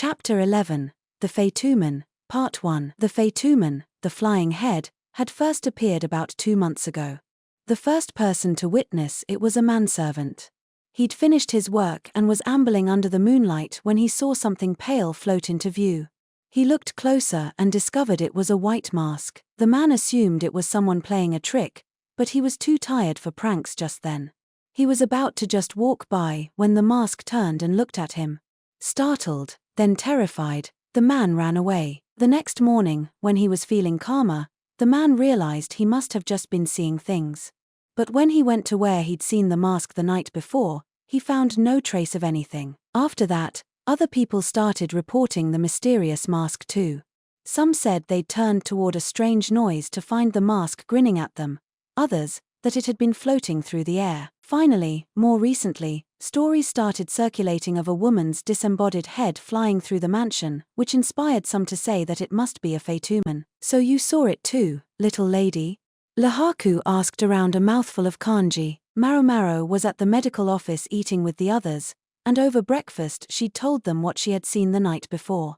Chapter 11, The Façade, Part 1. The Façade, the flying head, had first appeared about 2 months ago. The first person to witness it was a manservant. He'd finished his work and was ambling under the moonlight when he saw something pale float into view. He looked closer and discovered it was a white mask. The man assumed it was someone playing a trick, but he was too tired for pranks just then. He was about to just walk by when the mask turned and looked at him. Startled, then terrified, the man ran away. The next morning, when he was feeling calmer, the man realized he must have just been seeing things. But when he went to where he'd seen the mask the night before, he found no trace of anything. After that, other people started reporting the mysterious mask too. Some said they'd turned toward a strange noise to find the mask grinning at them, others, that it had been floating through the air. Finally, more recently, stories started circulating of a woman's disembodied head flying through the mansion, which inspired some to say that it must be a façade. "So you saw it too, little lady?" Lahaku asked around a mouthful of kanji. Maomao was at the medical office eating with the others, and over breakfast she'd told them what she had seen the night before.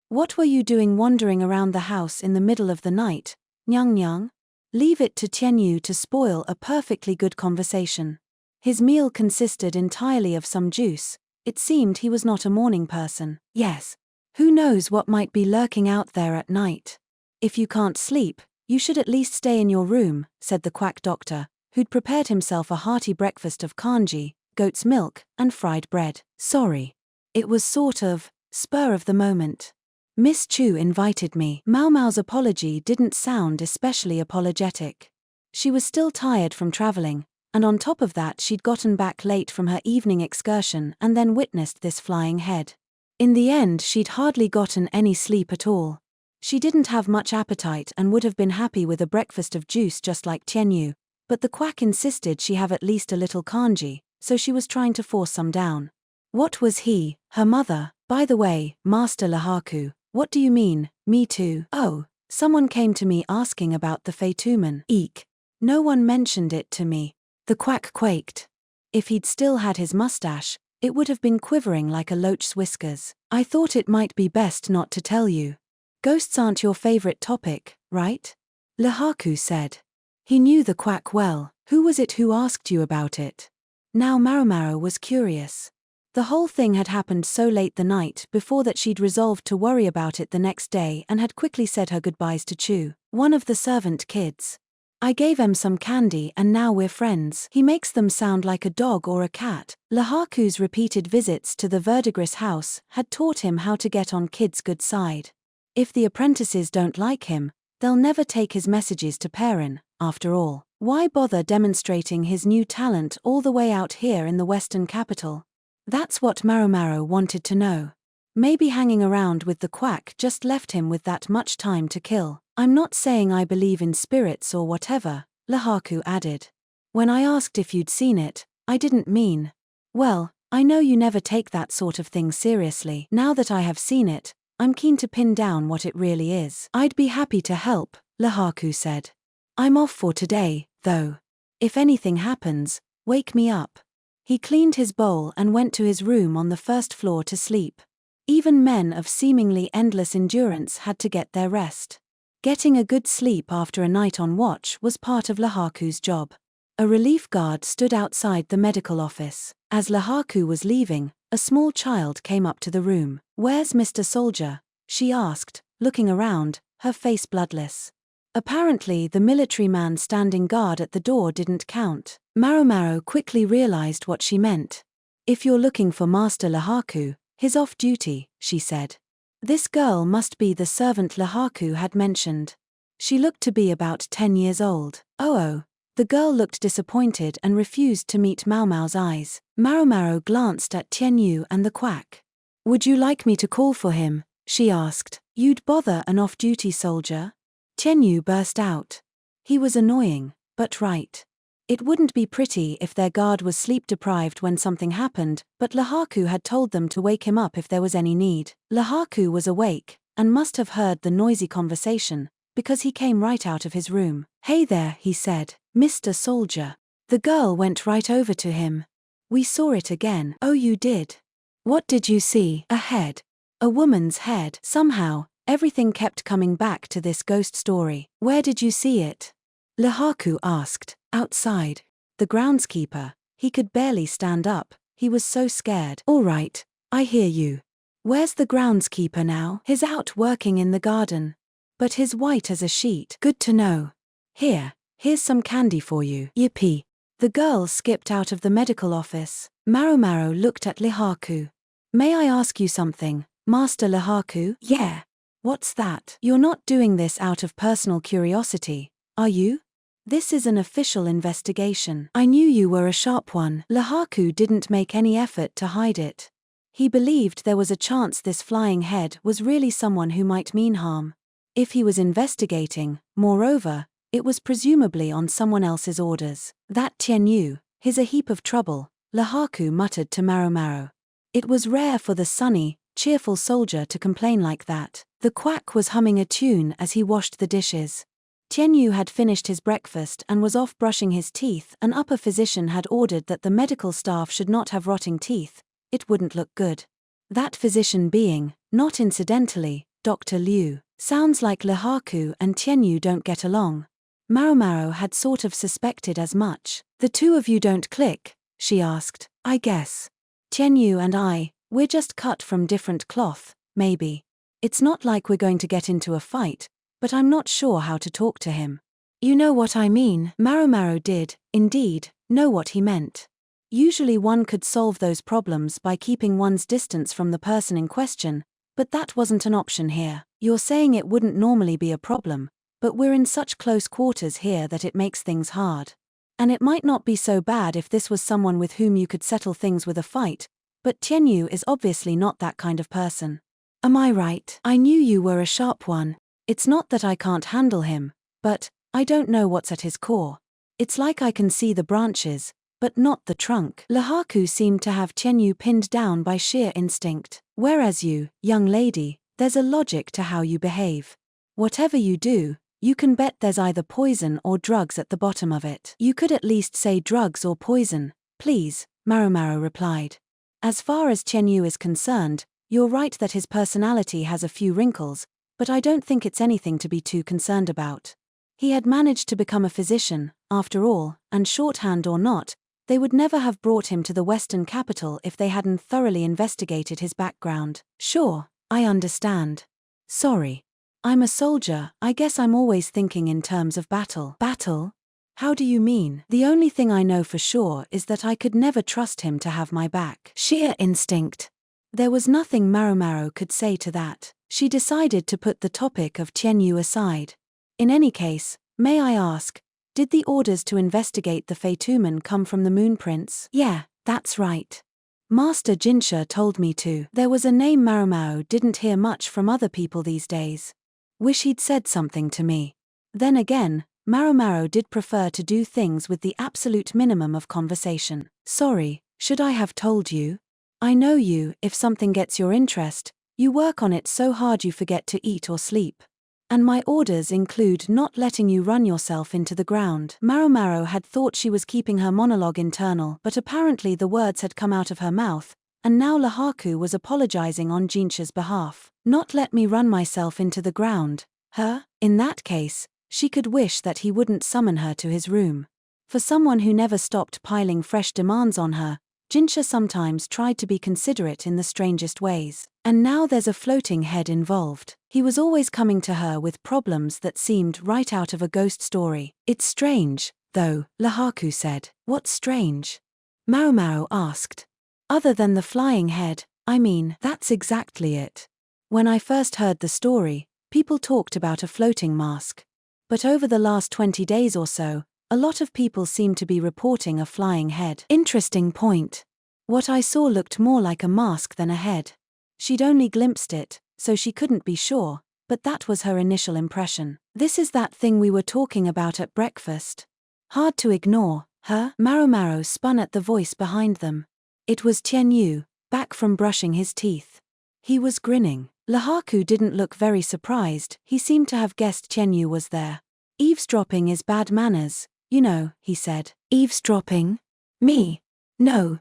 What were you doing wandering around the house in the middle of the night, Nyang Nyang? Leave it to Tianyu to spoil a perfectly good conversation. His meal consisted entirely of some juice. It seemed he was not a morning person. Yes. Who knows what might be lurking out there at night? If you can't sleep, you should at least stay in your room, said the quack doctor, who'd prepared himself a hearty breakfast of kanji, goat's milk, and fried bread. Sorry. It was sort of spur of the moment. Miss Chu invited me. Maomao's apology didn't sound especially apologetic. She was still tired from traveling, and on top of that she'd gotten back late from her evening excursion and then witnessed this flying head. In the end she'd hardly gotten any sleep at all. She didn't have much appetite and would have been happy with a breakfast of juice just like Tianyu, but the quack insisted she have at least a little kanji, so she was trying to force some down. What was he, her mother? By the way, Master Lahaku, what do you mean, me too? Oh, someone came to me asking about the façade. Eek. No one mentioned it to me. The quack quaked. If he'd still had his mustache, it would have been quivering like a loach's whiskers. I thought it might be best not to tell you. Ghosts aren't your favorite topic, right? Lahaku said. He knew the quack well. Who was it who asked you about it? Now Maomao was curious. The whole thing had happened so late the night before that she'd resolved to worry about it the next day and had quickly said her goodbyes to Chu, one of the servant kids. I gave him some candy and now we're friends. He makes them sound like a dog or a cat. Lahaku's repeated visits to the Verdigris house had taught him how to get on kids' good side. If the apprentices don't like him, they'll never take his messages to Perrin. After all, why bother demonstrating his new talent all the way out here in the western capital? That's what Maomao wanted to know. Maybe hanging around with the quack just left him with that much time to kill. I'm not saying I believe in spirits or whatever, Lahaku added. When I asked if you'd seen it, I didn't mean. Well, I know you never take that sort of thing seriously. Now that I have seen it, I'm keen to pin down what it really is. I'd be happy to help, Lahaku said. I'm off for today, though. If anything happens, wake me up. He cleaned his bowl and went to his room on the first floor to sleep. Even men of seemingly endless endurance had to get their rest. Getting a good sleep after a night on watch was part of Lahaku's job. A relief guard stood outside the medical office. As Lahaku was leaving, a small child came up to the room. "Where's Mr. Soldier?" she asked, looking around, her face bloodless. Apparently the military man standing guard at the door didn't count. Maomao quickly realized what she meant. "If you're looking for Master Lahaku, he's off duty," she said. This girl must be the servant Lahaku had mentioned. She looked to be about 10 years old. Oh. The girl looked disappointed and refused to meet Maomao's eyes. Maomao glanced at Tianyu and the quack. "Would you like me to call for him?" she asked. "You'd bother an off-duty soldier?" Tianyu burst out. He was annoying, but right. It wouldn't be pretty if their guard was sleep-deprived when something happened, but Lahaku had told them to wake him up if there was any need. Lahaku was awake, and must have heard the noisy conversation, because he came right out of his room. "Hey there," he said, "Mr. Soldier." The girl went right over to him. "We saw it again." "Oh, you did? What did you see?" "A head." A woman's head. Somehow, everything kept coming back to this ghost story. Where did you see it? Lehaku asked. Outside. The groundskeeper. He could barely stand up, he was so scared. All right, I hear you. Where's the groundskeeper now? He's out working in the garden. But he's white as a sheet. Good to know. Here's some candy for you. Yippee. The girl skipped out of the medical office. Maomao looked at Lehaku. May I ask you something, Master Lehaku? Yeah. What's that? You're not doing this out of personal curiosity, are you? This is an official investigation. I knew you were a sharp one. Lehaku didn't make any effort to hide it. He believed there was a chance this flying head was really someone who might mean harm. If he was investigating, moreover, it was presumably on someone else's orders. That Tianyu, he's a heap of trouble, Lehaku muttered to Maomao. It was rare for the sunny, cheerful soldier to complain like that. The quack was humming a tune as he washed the dishes. Tianyu had finished his breakfast and was off brushing his teeth. An upper physician had ordered that the medical staff should not have rotting teeth, it wouldn't look good. That physician being, not incidentally, Dr. Liu. Sounds like Lehaku and Tianyu don't get along. Maomao had sort of suspected as much. The two of you don't click, she asked. I guess. Tianyu and we're just cut from different cloth, maybe. It's not like we're going to get into a fight, but I'm not sure how to talk to him. You know what I mean? Maomao did, indeed, know what he meant. Usually one could solve those problems by keeping one's distance from the person in question, but that wasn't an option here. You're saying it wouldn't normally be a problem, but we're in such close quarters here that it makes things hard. And it might not be so bad if this was someone with whom you could settle things with a fight, but Tianyu is obviously not that kind of person. Am I right? I knew you were a sharp one. It's not that I can't handle him, but I don't know what's at his core. It's like I can see the branches, but not the trunk. Lehaku seemed to have Tianyu pinned down by sheer instinct. Whereas you, young lady, there's a logic to how you behave. Whatever you do, you can bet there's either poison or drugs at the bottom of it. You could at least say drugs or poison, please, Maomao replied. As far as Tianyu is concerned, you're right that his personality has a few wrinkles, but I don't think it's anything to be too concerned about. He had managed to become a physician, after all, and shorthand or not, they would never have brought him to the Western capital if they hadn't thoroughly investigated his background. Sure, I understand. Sorry. I'm a soldier, I guess I'm always thinking in terms of battle. Battle? How do you mean? The only thing I know for sure is that I could never trust him to have my back. Sheer instinct. There was nothing Maomao could say to that. She decided to put the topic of Tianyu aside. In any case, may I ask, did the orders to investigate the façade come from the Moon Prince? Yeah, that's right. Master Jinshi told me to. There was a name Maomao didn't hear much from other people these days. Wish he'd said something to me. Then again, Maomao did prefer to do things with the absolute minimum of conversation. Sorry, should I have told you? I know you, if something gets your interest, you work on it so hard you forget to eat or sleep. And my orders include not letting you run yourself into the ground. Maomao had thought she was keeping her monologue internal, but apparently the words had come out of her mouth, and now Lehaku was apologizing on Jinshi's behalf. Not let me run myself into the ground, huh? In that case, she could wish that he wouldn't summon her to his room. For someone who never stopped piling fresh demands on her, Jinshi sometimes tried to be considerate in the strangest ways. And now there's a floating head involved. He was always coming to her with problems that seemed right out of a ghost story. It's strange, though, Lehaku said. What's strange? Maomao asked. Other than the flying head, I mean, that's exactly it. When I first heard the story, people talked about a floating mask. But over the last 20 days or so, a lot of people seem to be reporting a flying head. Interesting point. What I saw looked more like a mask than a head. She'd only glimpsed it, so she couldn't be sure, but that was her initial impression. This is that thing we were talking about at breakfast. Hard to ignore, huh? Maomao spun at the voice behind them. It was Tianyu, back from brushing his teeth. He was grinning. Lehaku didn't look very surprised, he seemed to have guessed Tianyu was there. Eavesdropping is bad manners, you know, he said. Eavesdropping? Me? No.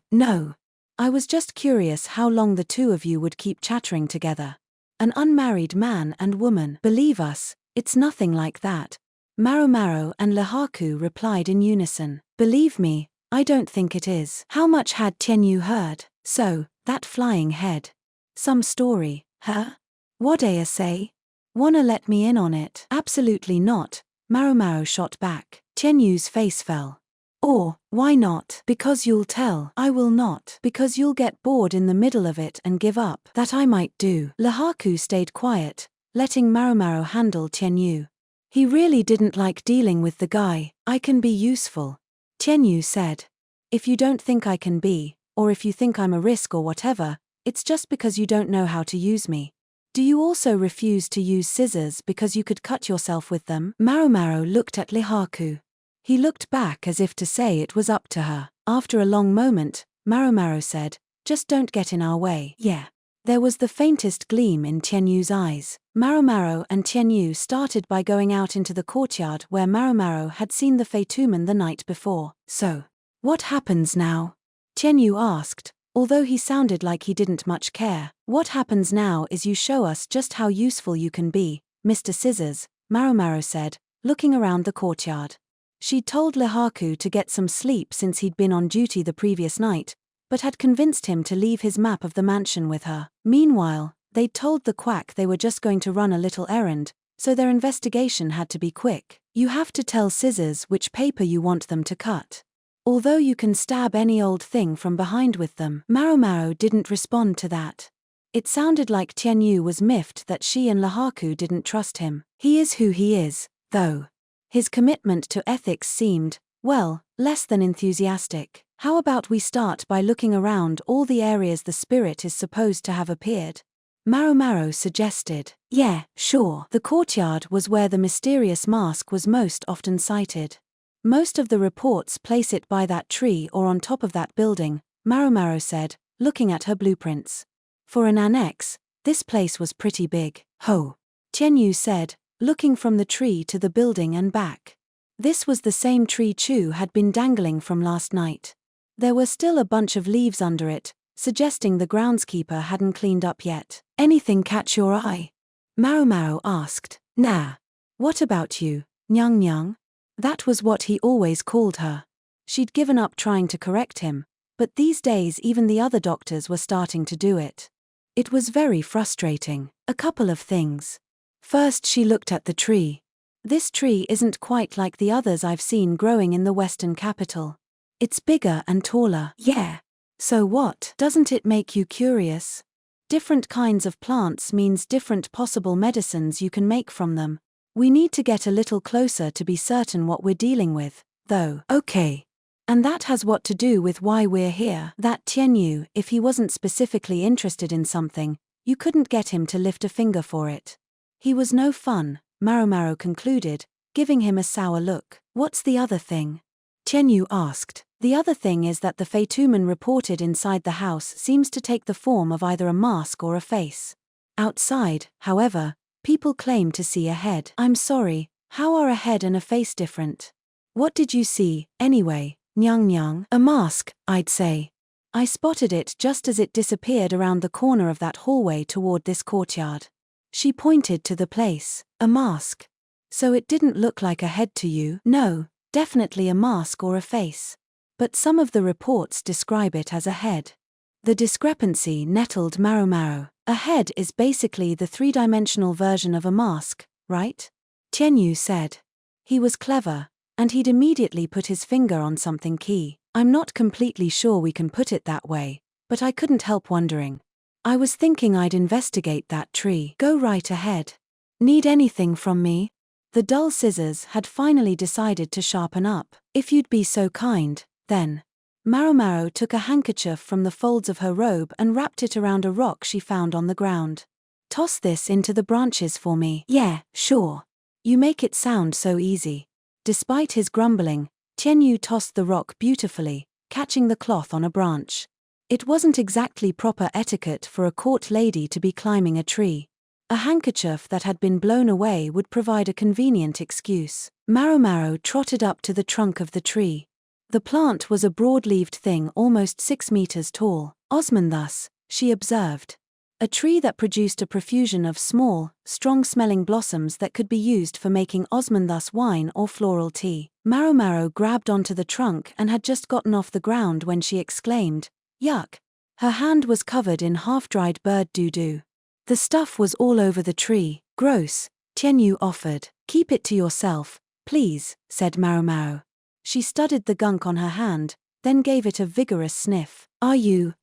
I was just curious how long the two of you would keep chattering together. An unmarried man and woman. Believe us, it's nothing like that. Maomao and Lehaku replied in unison. Believe me, I don't think it is. How much had Tianyu heard? So, that flying head. Some story, huh? What'd say? Wanna let me in on it? Absolutely not, Maomao shot back. Tianyu's face fell. Or, why not? Because you'll tell. I will not. Because you'll get bored in the middle of it and give up. That I might do. Lehaku stayed quiet, letting Maomao handle Tianyu. He really didn't like dealing with the guy. I can be useful, Tianyu said. If you don't think I can be, or if you think I'm a risk or whatever, it's just because you don't know how to use me. Do you also refuse to use scissors because you could cut yourself with them? Maomao looked at Lehaku. He looked back as if to say it was up to her. After a long moment, Maomao said, just don't get in our way. Yeah. There was the faintest gleam in Tianyu's eyes. Maomao and Tianyu started by going out into the courtyard where Maomao had seen the façade the night before. So, what happens now? Tianyu asked, although he sounded like he didn't much care. What happens now is you show us just how useful you can be, Mr. Scissors, Maomao said, looking around the courtyard. She'd told Lehaku to get some sleep since he'd been on duty the previous night, but had convinced him to leave his map of the mansion with her. Meanwhile, they'd told the quack they were just going to run a little errand, so their investigation had to be quick. You have to tell Scissors which paper you want them to cut. Although you can stab any old thing from behind with them. Maomao didn't respond to that. It sounded like Tianyu was miffed that she and Lehaku didn't trust him. He is who he is, though. His commitment to ethics seemed, well, less than enthusiastic. How about we start by looking around all the areas the spirit is supposed to have appeared? Maomao suggested. Yeah, sure. The courtyard was where the mysterious mask was most often sighted. Most of the reports place it by that tree or on top of that building, Maomao said, looking at her blueprints. For an annex, this place was pretty big. Ho! Tianyu said, looking from the tree to the building and back. This was the same tree Chu had been dangling from last night. There were still a bunch of leaves under it, suggesting the groundskeeper hadn't cleaned up yet. Anything catch your eye? Maomao asked. Nah. What about you, Nyang Nyang? That was what he always called her. She'd given up trying to correct him, but these days even the other doctors were starting to do it. It was very frustrating. A couple of things. First she looked at the tree. This tree isn't quite like the others I've seen growing in the western capital. It's bigger and taller. Yeah. So what? Doesn't it make you curious? Different kinds of plants means different possible medicines you can make from them. We need to get a little closer to be certain what we're dealing with, though. Okay. And that has what to do with why we're here. That Tianyu, if he wasn't specifically interested in something, you couldn't get him to lift a finger for it. He was no fun, Maomao concluded, giving him a sour look. What's the other thing? Tianyu asked. The other thing is that the façade reported inside the house seems to take the form of either a mask or a face. Outside, however, people claim to see a head. I'm sorry, how are a head and a face different? What did you see, anyway, Nyang Nyang? A mask, I'd say. I spotted it just as it disappeared around the corner of that hallway toward this courtyard. She pointed to the place. A mask. So it didn't look like a head to you? No, definitely a mask or a face. But some of the reports describe it as a head. The discrepancy nettled Maomao. A head is basically the three-dimensional version of a mask, right? Tianyu said. He was clever, and he'd immediately put his finger on something key. I'm not completely sure we can put it that way, but I couldn't help wondering. I was thinking I'd investigate that tree. Go right ahead. Need anything from me? The dull scissors had finally decided to sharpen up. If you'd be so kind, then. Maomao took a handkerchief from the folds of her robe and wrapped it around a rock she found on the ground. Toss this into the branches for me. Yeah, sure. You make it sound so easy. Despite his grumbling, Tianyu tossed the rock beautifully, catching the cloth on a branch. It wasn't exactly proper etiquette for a court lady to be climbing a tree. A handkerchief that had been blown away would provide a convenient excuse. Maomao trotted up to the trunk of the tree. The plant was a broad-leaved thing almost 6 meters tall. Osman thus, she observed. A tree that produced a profusion of small, strong-smelling blossoms that could be used for making Osman thus wine or floral tea. Maomao grabbed onto the trunk and had just gotten off the ground when she exclaimed, "Yuck!" Her hand was covered in half-dried bird doo-doo. The stuff was all over the tree. "Gross," Tianyu offered. "Keep it to yourself, please," said Maomao. She studied the gunk on her hand, then gave it a vigorous sniff. "Are you,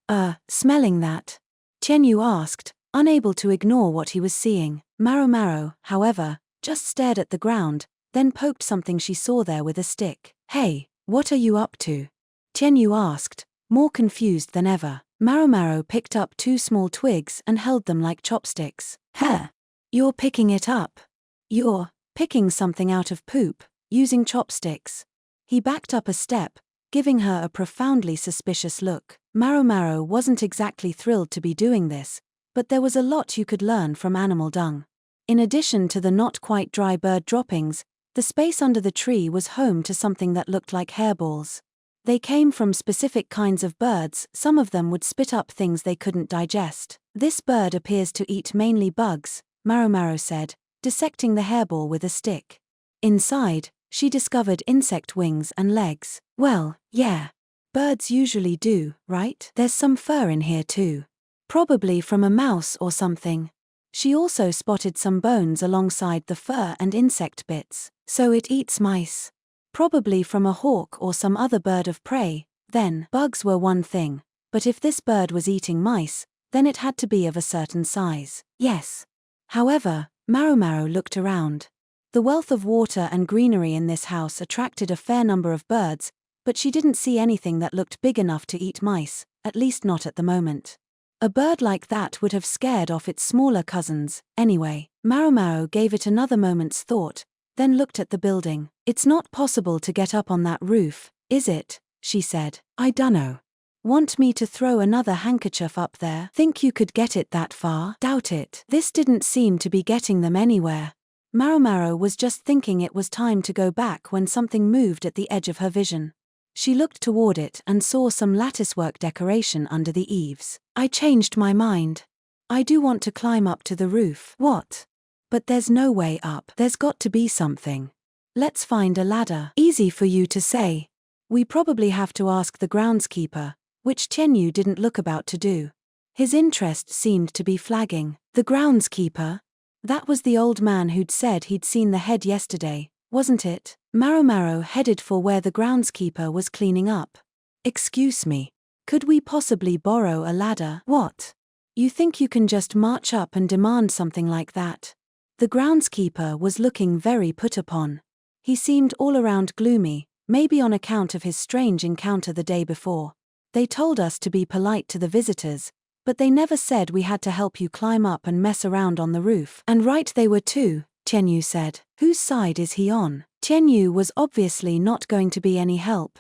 smelling that?" Tianyu asked, unable to ignore what he was seeing. Maomao, however, just stared at the ground, then poked something she saw there with a stick. "Hey, what are you up to?" Tianyu asked, more confused than ever. Maomao picked up 2 small twigs and held them like chopsticks. "Huh? You're picking it up. You're picking something out of poop, using chopsticks." He backed up a step, giving her a profoundly suspicious look. Maomao wasn't exactly thrilled to be doing this, but there was a lot you could learn from animal dung. In addition to the not quite dry bird droppings, the space under the tree was home to something that looked like hairballs. They came from specific kinds of birds. Some of them would spit up things they couldn't digest. "This bird appears to eat mainly bugs," Maomao said, dissecting the hairball with a stick. Inside, she discovered insect wings and legs. "Well, yeah. Birds usually do, right? There's some fur in here too. Probably from a mouse or something." She also spotted some bones alongside the fur and insect bits. "So it eats mice. Probably from a hawk or some other bird of prey." Then, bugs were one thing, but if this bird was eating mice, then it had to be of a certain size. "Yes." However, Maomao looked around. The wealth of water and greenery in this house attracted a fair number of birds, but she didn't see anything that looked big enough to eat mice, at least not at the moment. A bird like that would have scared off its smaller cousins, anyway. Maomao gave it another moment's thought, then looked at the building. "It's not possible to get up on that roof, is it?" she said. "I dunno. Want me to throw another handkerchief up there? Think you could get it that far?" "Doubt it." This didn't seem to be getting them anywhere. Maomao was just thinking it was time to go back when something moved at the edge of her vision. She looked toward it and saw some latticework decoration under the eaves. "I changed my mind. I do want to climb up to the roof." "What? But there's no way up. There's got to be something. Let's find a ladder." "Easy for you to say. We probably have to ask the groundskeeper," which Tianyu didn't look about to do. His interest seemed to be flagging. "The groundskeeper? That was the old man who'd said he'd seen the head yesterday, wasn't it?" Maomao headed for where the groundskeeper was cleaning up. "Excuse me. Could we possibly borrow a ladder?" "What? You think you can just march up and demand something like that?" The groundskeeper was looking very put upon. He seemed all around gloomy, maybe on account of his strange encounter the day before. "They told us to be polite to the visitors, but they never said we had to help you climb up and mess around on the roof." "And right they were too," Tianyu said. "Whose side is he on?" Tianyu was obviously not going to be any help.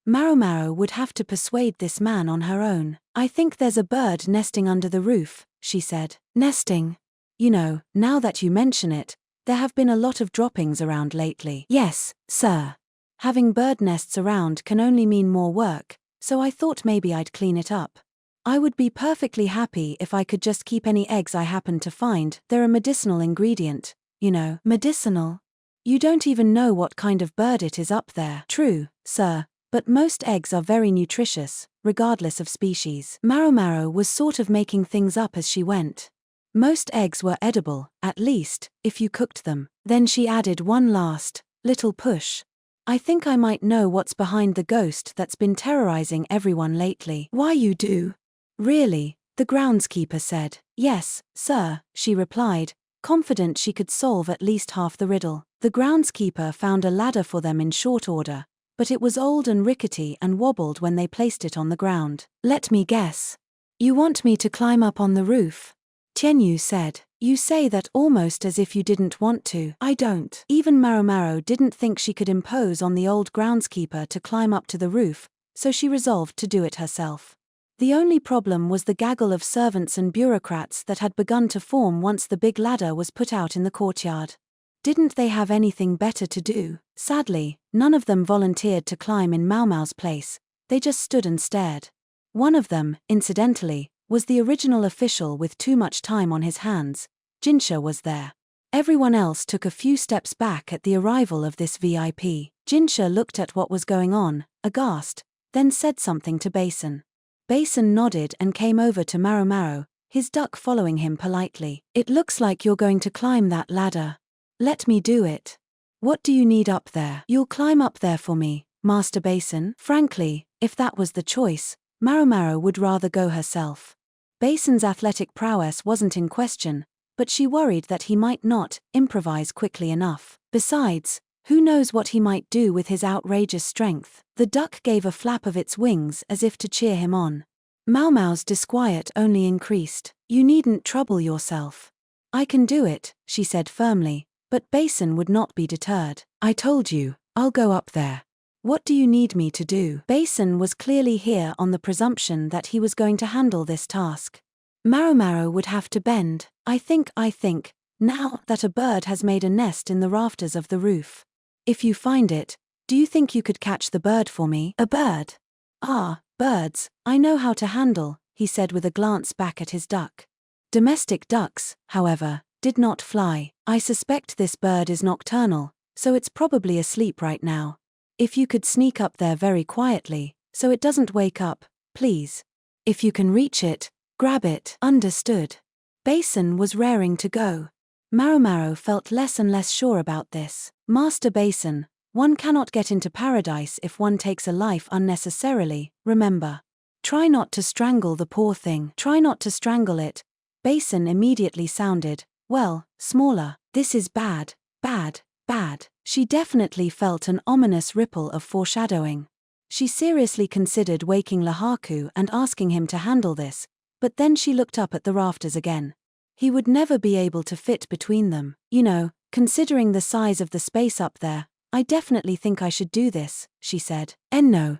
Maomao would have to persuade this man on her own. "I think there's a bird nesting under the roof," she said. "Nesting? You know, now that you mention it, there have been a lot of droppings around lately." "Yes, sir. Having bird nests around can only mean more work, so I thought maybe I'd clean it up. I would be perfectly happy if I could just keep any eggs I happen to find. They're a medicinal ingredient, you know." "Medicinal? You don't even know what kind of bird it is up there." "True, sir, but most eggs are very nutritious, regardless of species." Maomao was sort of making things up as she went. Most eggs were edible, at least, if you cooked them. Then she added one last, little push. "I think I might know what's behind the ghost that's been terrorizing everyone lately." "Why you do?" "Really?" the groundskeeper said. "Yes, sir," she replied, confident she could solve at least half the riddle. The groundskeeper found a ladder for them in short order, but it was old and rickety and wobbled when they placed it on the ground. "Let me guess. You want me to climb up on the roof?" Tianyu said. "You say that almost as if you didn't want to." "I don't." Even Maomao didn't think she could impose on the old groundskeeper to climb up to the roof, so she resolved to do it herself. The only problem was the gaggle of servants and bureaucrats that had begun to form once the big ladder was put out in the courtyard. Didn't they have anything better to do? Sadly, none of them volunteered to climb in Maomao's place, they just stood and stared. One of them, incidentally, was the original official with too much time on his hands. Jinshi was there. Everyone else took a few steps back at the arrival of this VIP. Jinshi looked at what was going on, aghast, then said something to Basin. Basin nodded and came over to Maomao, his duck following him politely. "It looks like you're going to climb that ladder. Let me do it." "What do you need up there?" "You'll climb up there for me, Master Basin." Frankly, if that was the choice, Maomao would rather go herself. Basin's athletic prowess wasn't in question, but she worried that he might not improvise quickly enough. Besides, who knows what he might do with his outrageous strength? The duck gave a flap of its wings as if to cheer him on. Maomao's disquiet only increased. "You needn't trouble yourself. I can do it," she said firmly, but Basin would not be deterred. "I told you, I'll go up there. What do you need me to do?" Basin was clearly here on the presumption that he was going to handle this task. Maomao would have to bend. I think, now that a bird has made a nest in the rafters of the roof. If you find it, do you think you could catch the bird for me?" "A bird? Ah, birds, I know how to handle," he said with a glance back at his duck. Domestic ducks, however, did not fly. "I suspect this bird is nocturnal, so it's probably asleep right now. If you could sneak up there very quietly, so it doesn't wake up, please. If you can reach it, grab it." "Understood." Basin was raring to go. Maomao felt less and less sure about this. "Master Basin, one cannot get into paradise if one takes a life unnecessarily, remember. Try not to strangle the poor thing." "Try not to strangle it." Basin immediately sounded, well, smaller. This is bad, bad, bad. She definitely felt an ominous ripple of foreshadowing. She seriously considered waking Lahaku and asking him to handle this, but then she looked up at the rafters again. He would never be able to fit between them. "You know, considering the size of the space up there, I definitely think I should do this," she said. No,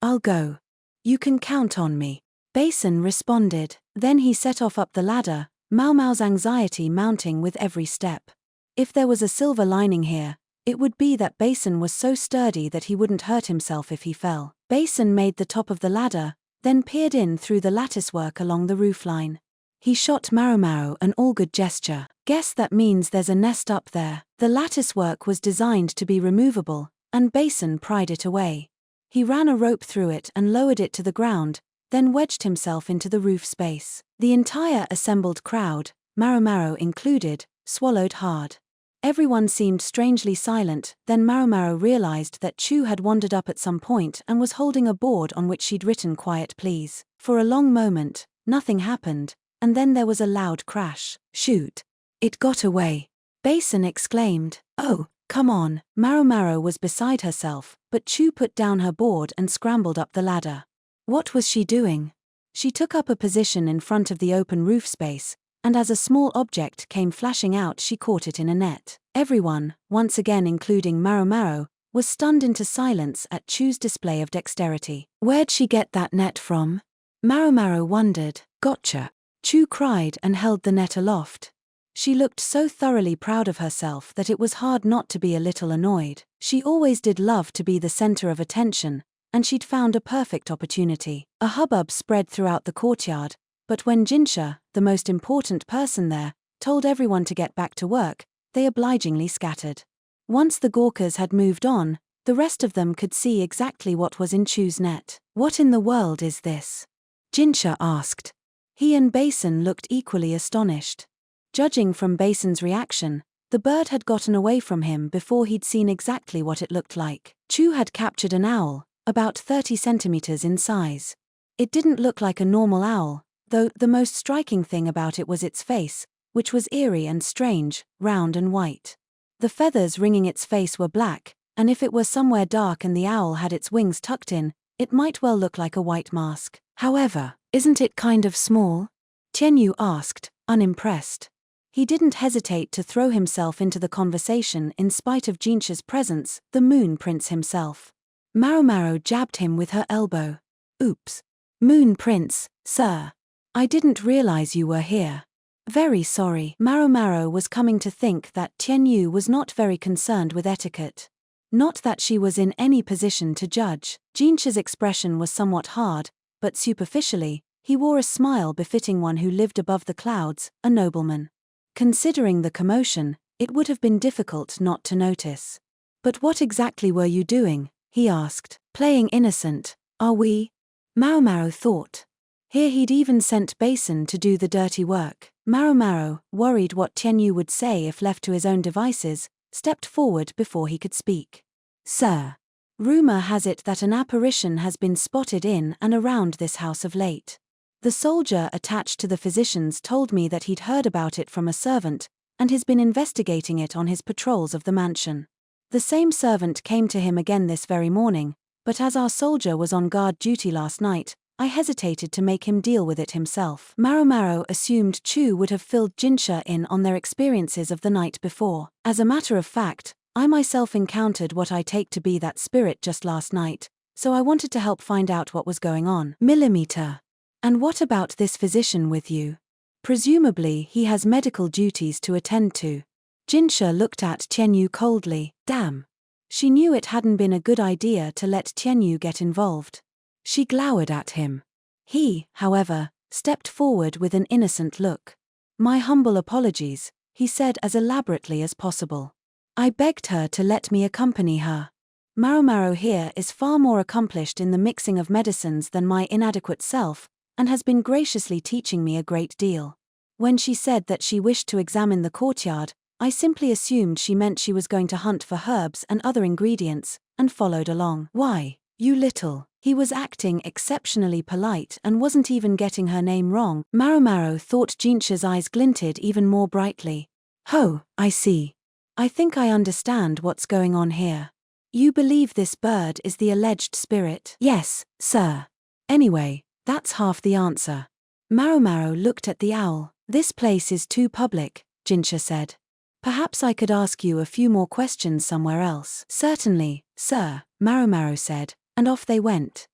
I'll go. You can count on me." Basin responded. Then he set off up the ladder, Maomao's anxiety mounting with every step. If there was a silver lining here, it would be that Basin was so sturdy that he wouldn't hurt himself if he fell. Basin made the top of the ladder, then peered in through the latticework along the roofline. He shot Maomao an all-good gesture. "Guess that means there's a nest up there." The latticework was designed to be removable, and Basin pried it away. He ran a rope through it and lowered it to the ground, then wedged himself into the roof space. The entire assembled crowd, Maomao included, swallowed hard. Everyone seemed strangely silent. Then Maomao realized that Chu had wandered up at some point and was holding a board on which she'd written "Quiet please." For a long moment, nothing happened, and then there was a loud crash. "Shoot! It got away!" Basin exclaimed. "Oh, come on." Maomao was beside herself, but Chu put down her board and scrambled up the ladder. What was she doing? She took up a position in front of the open roof space, and as a small object came flashing out she caught it in a net. Everyone, once again including Maomao, was stunned into silence at Chu's display of dexterity. "Where'd she get that net from?" Maomao wondered. "Gotcha!" Chu cried and held the net aloft. She looked so thoroughly proud of herself that it was hard not to be a little annoyed. She always did love to be the center of attention, and she'd found a perfect opportunity. A hubbub spread throughout the courtyard, but when Jinshi, the most important person there, told everyone to get back to work, they obligingly scattered. Once the Gawkers had moved on, the rest of them could see exactly what was in Chu's net. "What in the world is this?" Jinshi asked. He and Basin looked equally astonished. Judging from Basin's reaction, the bird had gotten away from him before he'd seen exactly what it looked like. Chu had captured an owl, about 30 centimeters in size. It didn't look like a normal owl, though the most striking thing about it was its face, which was eerie and strange, round and white. The feathers ringing its face were black, and if it were somewhere dark and the owl had its wings tucked in, it might well look like a white mask. "However, isn't it kind of small?" Tianyu asked, unimpressed. He didn't hesitate to throw himself into the conversation in spite of Jinshi's presence, the Moon Prince himself. Maomao jabbed him with her elbow. "Oops. Moon Prince, sir. I didn't realize you were here. Very sorry." Maomao was coming to think that Tianyu was not very concerned with etiquette. Not that she was in any position to judge. Jinshi's expression was somewhat hard, but superficially, he wore a smile befitting one who lived above the clouds, a nobleman. Considering the commotion, it would have been difficult not to notice. "But what exactly were you doing?" he asked. "Playing innocent, are we?" Maomao thought. Here he'd even sent Basin to do the dirty work. Maomao, worried what Tianyu would say if left to his own devices, stepped forward before he could speak. "Sir, rumor has it that an apparition has been spotted in and around this house of late. The soldier attached to the physicians told me that he'd heard about it from a servant, and has been investigating it on his patrols of the mansion. The same servant came to him again this very morning, but as our soldier was on guard duty last night, I hesitated to make him deal with it himself." Maomao assumed Chu would have filled Jinshi in on their experiences of the night before. "As a matter of fact, I myself encountered what I take to be that spirit just last night, so I wanted to help find out what was going on." Millimeter. "And what about this physician with you? Presumably he has medical duties to attend to." Jinshi looked at Tianyu coldly. Damn. She knew it hadn't been a good idea to let Tianyu get involved. She glowered at him. He, however, stepped forward with an innocent look. "My humble apologies," he said as elaborately as possible. "I begged her to let me accompany her. Maomao here is far more accomplished in the mixing of medicines than my inadequate self, and has been graciously teaching me a great deal. When she said that she wished to examine the courtyard, I simply assumed she meant she was going to hunt for herbs and other ingredients, and followed along." "Why, you little..." He was acting exceptionally polite and wasn't even getting her name wrong. Maomao thought Jinshi's eyes glinted even more brightly. "Oh, I see. I think I understand what's going on here. You believe this bird is the alleged spirit?" "Yes, sir. Anyway, that's half the answer." Maomao looked at the owl. "This place is too public," Jinshi said. "Perhaps I could ask you a few more questions somewhere else." "Certainly, sir," Maomao said, and off they went.